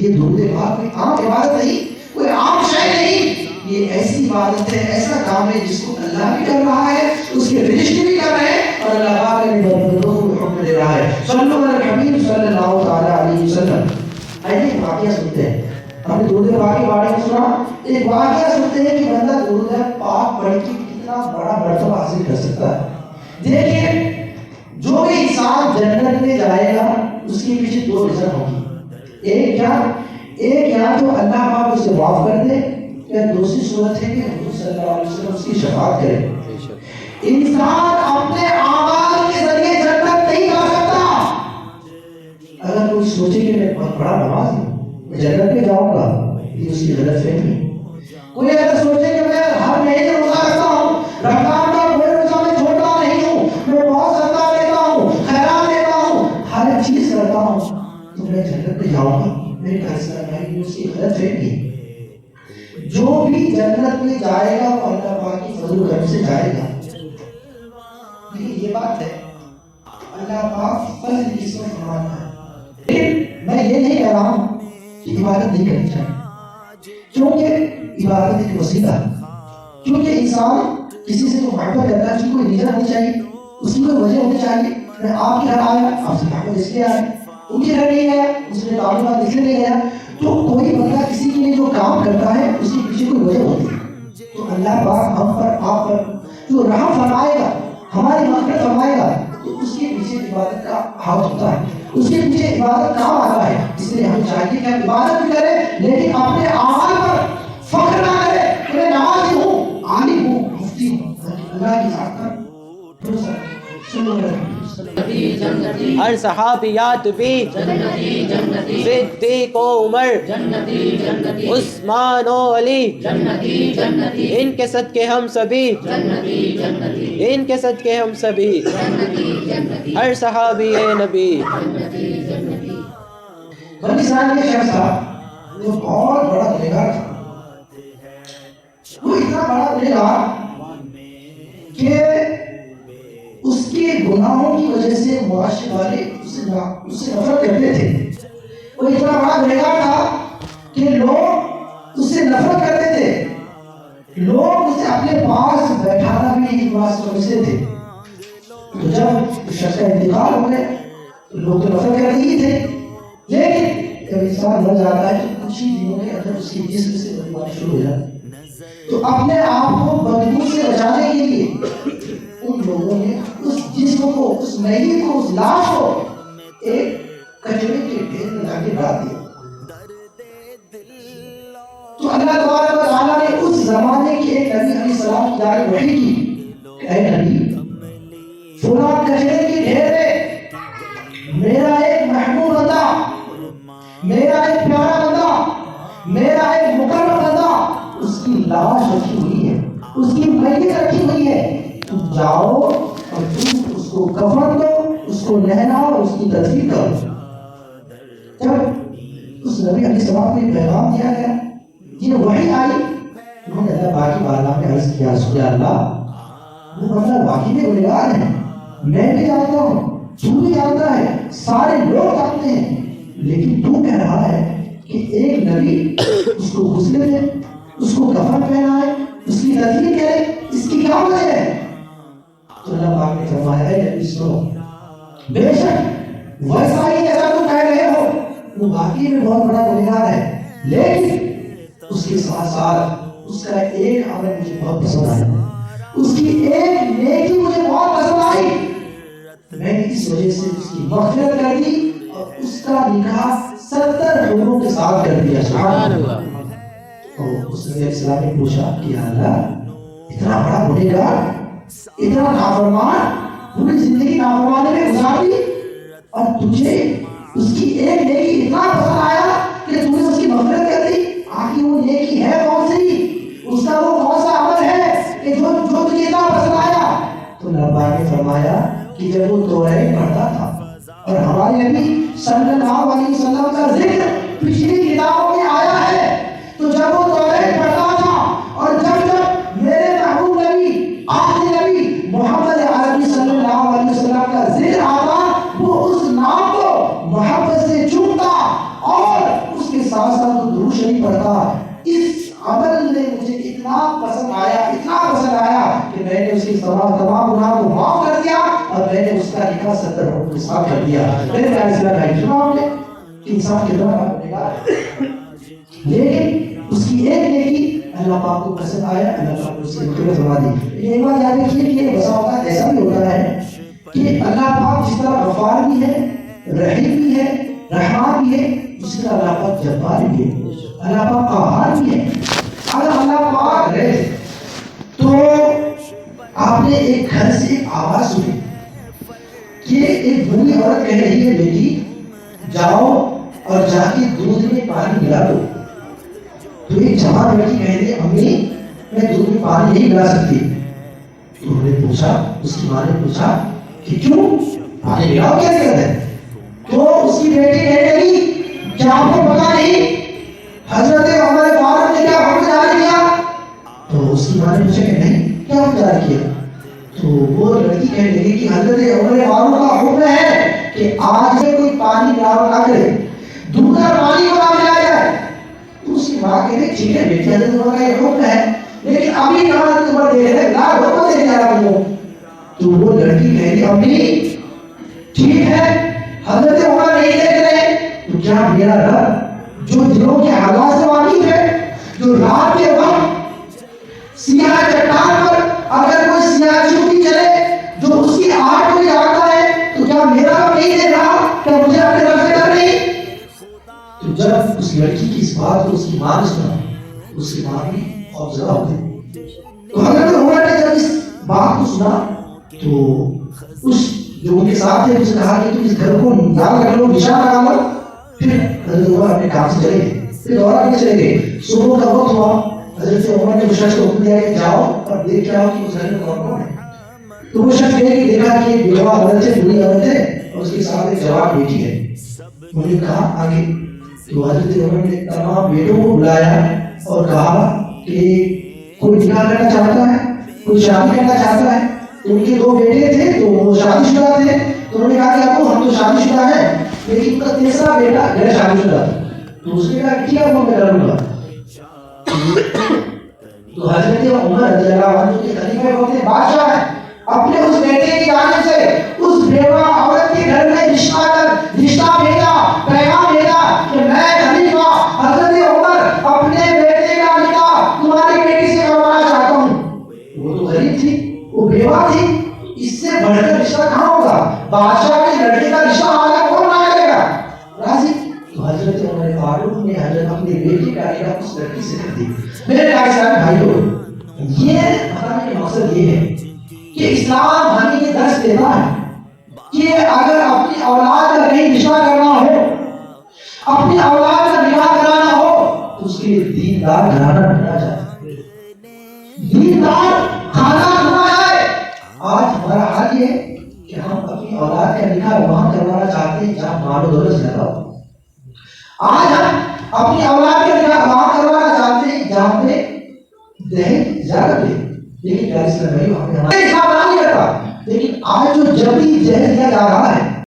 یہ درود پاک کوئی عام عبادت نہیں، کوئی عام شے نہیں، یہ ایسی عبادت ہے، ایسا کام ہے جس کو اللہ بھی کر رہا ہے، اس کے فرشتے بھی کر رہے ہیں، اور اللہ پاک نے بندوں کو حکم دے رہا ہے صلی اللہ الحبیب صلی اللہ تعالی علیہ وسلم۔ ایک واقعہ سنتے ہیں، ہم نے درود پاک کے بارے میں سنا، ایک واقعہ سنتے ہیں کہ بندہ درود پاک پڑھ کے کتنا بڑا مرتبہ حاصل کر سکتا ہے۔ دیکھیں جو بھی انسان جنت میں جائے گا اس کے پیچھے دو ریزن ہوگی، ایک یا تو اللہ پاک اسے معاف کر دے، یا دوسری صورت ہے کہ حضور صلی اللہ علیہ وسلم اس کی شفاعت کرے۔ انسان اپنے اعمال کے ذریعے جنت نہیں جا سکتا۔ اگر کوئی سوچے کہ میں بہت بڑا نماز ہوں میں جنت میں جاؤں گا، یہ اس کی غلط فہمی ہے۔ کوئی اگر سوچے کہ میں ہر مہینے روزہ رکھتا ہوں، رمضان کا کوئی روزہ میں چھوڑتا نہیں ہوں، میں بہت صدقہ دیتا ہوں، خیرات دیتا ہوں، ہر ایک چیز کرتا ہوں، تو میں جنت میں جاؤں گا، میرے فیصلہ بھائی اس کی غلط فہمی ہے۔ جو بھی جنت میں جائے گا وہ اللہ پاک کی فضل و کرم سے جائے گا، لیکن یہ بات ہے اللہ پاک فضل کس کو فرماتا ہے۔ لیکن میں یہ نہیں کہہ رہا ہوں کہ عبادت نہیں کرنی چاہیے، کیونکہ عبادت ایک وسیلہ ہے، کیونکہ انسان کسی سے جو محبت کرتا ہے اس کی کوئی ریزن ہونی چاہیے، اس کی کوئی وجہ ہونی چاہیے۔ میں آپ کے گھر آیا، آپ سے محبت اس لیے آیا، ان کے گھر نہیں گیا، اس نے تعلقات اس لیے نہیں گیا۔ تو کوئی بندہ کسی کے لیے جو کام کرتا ہے اس کے پیچھے کوئی وجہ ہوتی ہے۔ تو اللہ پاک ہم پر آپ پر جو رحم فرمائے گا، ہماری مغفرت فرمائے گا، تو اس کے پیچھے عبادت کا ہاتھ ہوتا ہے، اس کے پیچھے عبادت کام آتا ہے۔ اس لیے ہمیں چاہیے کہ ہم عبادت بھی کریں لیکن اپنے اعمال پر فخر نہ کریں کہ میں نمازی ہوں، عالم ہوں، مفتی ہوں، اللہ کی ذات پر ہر صحابیات بھی صدیق و عمر عثمان و علی، ان کے صدقے ہم سبھی، ان کے صدقے ہم سبھی، ہر صحابی نبی۔ بنی اسرائیل کے شیخ صاحب وہ بہت بڑا گنہگار تھا، وہ اتنا بڑا گنہگار کہ اس کے گناہوں کی وجہ سے معاشرے والے اس سے نفرت کرتے تھے۔ وہ اتنا بڑا گنہگار تھا کہ لوگ اس سے نفرت کرتے تھے، لوگ اسے اپنے پاس بیٹھانا بھی نہیں سمجھتے تھے۔ تو جب اس شخص کا انتقال ہو گیا تو لوگ تو نفرت کرتے ہی تھے، لیکن جب انسان مر جاتا ہے تو کچھ ہی دنوں کے اندر اس کی جسم سے بدبو آنی شروع ہو جاتی ہے۔ تو اپنے آپ کو بدبو سے بچانے کے لیے ان لوگوں نے اس جسم کو، اس میت کو، اس لاش کو ایک کچرے کے ڈھیر میں لا کے ڈال دیا۔ تو اللہ تبارک و تعالیٰ نے اس زمانے کے ایک نبی علیہ السلام کی جانب وحی کی کہ اے نبی، فلاں کچرے کے ڈھیر میں میرا ایک محبوب بندہ، میرا ایک پیارا بندہ، میرا ایک مقرب بندہ، اس کی لاش رکھی ہوئی ہے، اس کی میت رکھی ہوئی ہے، تم جاؤ اور تم اس کو کفن دو، اس کو نہلاؤ اور اس کی تدفین کرو۔ جب اس نبی علیہ السلام کو یہ پیغام دیا گیا، یہ وحی آئی، انہوں نے اللہ پاک کی بارگاہ میں عرض کیا رسول اللہ، وہ بندہ واقعی میں گنہگار ہے، میں بھی جانتا ہوں، تو بھی جانتا ہے، سارے لوگ جانتے ہیں، لیکن تو کہہ رہا ہے کہ ایک نبی اس کو غسل دے، اس کو کفن پہنائے، اس کی تدفین کرے، اس کی کیا وجہ ہے؟ تو اللہ پاک نے فرمایا ہے نبی سنو، بے شک ویسا ہی جیسا تم کہہ رہے ہو وہ واقعی میں بہت بڑا گنہگار ہے، لیکن اس کے ساتھ ساتھ اس کا ایک عمل مجھے بہت پسند آیا، اس کی ایک نیکی مجھے بہت پسند آئی، میں نے اس وجہ سے اس کی مغفرت کر دی اور اس کا نکاح 70 حوروں کے ساتھ کر دیا۔ سبحان اللہ۔ تو اس نے السلام نے پوچھا کہ یا اللہ، اتنا بڑا گنہگار، اتنا نافرمان، پوری زندگی نافرمانی میں گزار دی اور تجھے اس کی ایک نیکی اتنا پسند آیا کہ تم نے اس کی مغفرت کر دی، آخر وہ نیکی ہے کون سی، اس کا وہ کون سا عمل ہے کہ جو تجھے اتنا پسند آیا؟ تو اللہ پاک نے فرمایا کہ جب وہ توراۃ پڑھتا تھا اور ہمارے نبی صلی اللہ علیہ وسلم کا ذکر پچھلی کتابوں میں آیا ہے، تو جب وہ توراۃ پڑھتا تھا اور جب میرے محبوب نبی آخری نبی محمد عربی صلی اللہ علیہ وسلم کا ذکر آتا، وہ اس نام کو محبت سے چومتا اور اس کے ساتھ ساتھ وہ درود شریف پڑھتا. اس عمل نے مجھے اتنا پسند آیا کہ میں نے اس کی تمام گناہ کو معاف کر دیا اور میں نے اس کا نکاح 70 حکم کے ساتھ کر دیا. میرے پیارے اسلام بھائی سنا آپ نے کہ انسان کتنا بڑا ہے، لیکن اس کی ایک نیکی اللہ پاک کو پسند آیا، اللہ پاک نے اس کی مغفرت فرما دی. ایک بات یاد رکھیے کہ بسا اوقات ایسا بھی ہوتا ہے کہ اللہ پاک جس طرح غفار بھی ہے، رحیم بھی ہے، رحمان بھی ہے، اسی طرح اللہ پاک جبار بھی ہے، اللہ پاک قہار بھی ہے. اگر اللہ پاک ہے تو آپ نے ایک گھر سے ایک آواز سنی کہ ایک بوڑھی عورت کہہ رہی ہے بیٹی جاؤ اور جا کے دودھ میں پانی ملا دو. تو ایک جوان لڑکی کہہ رہی ہے امی میں دودھ میں پانی نہیں ملا سکتی. تو انہوں نے پوچھا، اس کی ماں نے پوچھا کہ کیوں پانی ملاؤ کیا دقت ہے؟ تو اس کی بیٹی کہنے لگی کیا آپ کو پتا نہیں حضرت عمر فاروق نے کیا حکم جاری کیا؟ تو اس کی ماں نے پوچھا کہ نہیں کیا حکم جاری کیا؟ تو وہ لڑکی کہنے لگی کہ حضرت عمر فاروق کا حکم ہے کہ آج سے کوئی پانی ملاوٹ نہ کرے، دودھ اور پانی کو نہ ملایا جائے. تو اس کی ماں کہنے لگی ٹھیک ہے بیٹی حضرت عمر کا یہ حکم ہے، لیکن ابھی کہاں حضرت عمر دے رہے لا حکم دے جا رہا ہوں. تو وہ لڑکی کہہ رہی امی ٹھیک ہے حضرت عمر نہیں دیکھ رہے تو کیا میرا رب جو دلوں کے حالات سے واقف ہے، جو رات کے وقت سیاہ چٹان پر اگر کوئی سیاہ چوٹی چلے جو اس کی آٹھ کو جانتا ہے، تو کیا میرا رب نہیں دیکھ رہا کہ مجھے اپنے رب سے ڈر نہیں؟ تو جب اس لڑکی کی اس بات کو اس کی ماں نے سنا، اس کی ماں بھی خوفزدہ ہو گئی. تو حضرت عمر نے جب اس بات کو سنا تو اس جو ان کے ساتھ تھے اسے کہا کہ تم اس گھر کو یاد رکھ لو، نشان لگا لو. پھر حضرت عمر اپنے کام سے چلے گئے، پھر دورہ میں چلے گئے. صبح کا وقت ہوا، حضرت عمر نے اس شخص کو حکم دیا کہ جاؤ اور دیکھ کے آؤ کہ اس گھر میں کون کون ہے. تو وہ شخص گئے کہ دیکھا کہ ایک بیوہ عورت ہے، بوڑھی عورت ہے اور اس کے ساتھ ایک جوان بیٹی ہے. انہوں نے کہا آگے. تو حضرت عمر نے تمام بیٹوں کو بلایا اور کہا کہ کوئی نکاح کرنا چاہتا ہے، کوئی شادی کرنا چاہتا ہے. ان کے دو بیٹے تھے تو وہ شادی شدہ تھے. تو انہوں نے کہا کہ ابو ہم تو شادی شدہ ہیں لیکن ان کا تیسرا بیٹا غیر شادی شدہ تھا. تو اس نے کہا کہ کیا میں کروں گا. تو حضرت عمر رضی اللہ عنہ کے خلیفہ ہوتے بادشاہ ہیں، اپنے اس بیٹے کی جانب سے اس بیوہ عورت کے گھر میں رشتہ بھیجا، پیغام بھیجا کہ میں خلیفہ حضرت عمر اپنے بیٹے کا نکاح تمہاری بیٹی سے کروانا چاہتا ہوں. وہ تو غریب تھی، وہ بیوہ تھی، اس سے بڑھ کر رشتہ کہاں ہوگا؟ بادشاہ کے لڑکے کا رشتہ آگے کون لایا لے گا؟ راضی. تو حضرت عمر فاروق نے حضرت اپنے بیٹے کا نکاح اس لڑکی سے کر دی. میرے پیارے اسلامی بھائیوں، یہ بتانے کا مقصد یہ ہے کہ اسلام ہمیں یہ درس دیتا ہے کہ اگر اپنی اولاد کا کہیں رشتہ کرنا ہو، اپنی اولاد کا نکاح کرانا ہو تو اس کے لیے دیندار گھرانہ ڈھونڈا جائے، دیندار خاندان ڈھونڈا جائے. آج ہمارا حال یہ ہے کہ ہم اپنی اولاد کا نکاح وہاں کروانا چاہتے ہیں جہاں مال و دولت زیادہ ہو. آج ہم اپنی اولاد کا نکاح وہاں کروانا چاہتے ہیں جہاں پہ دہیج زیادہ دے. لیکن پیارے اسلام بھائیو ہمارا اسلام نہیں کرتا، لیکن آج جو جبری جہیز دیا جا رہا ہے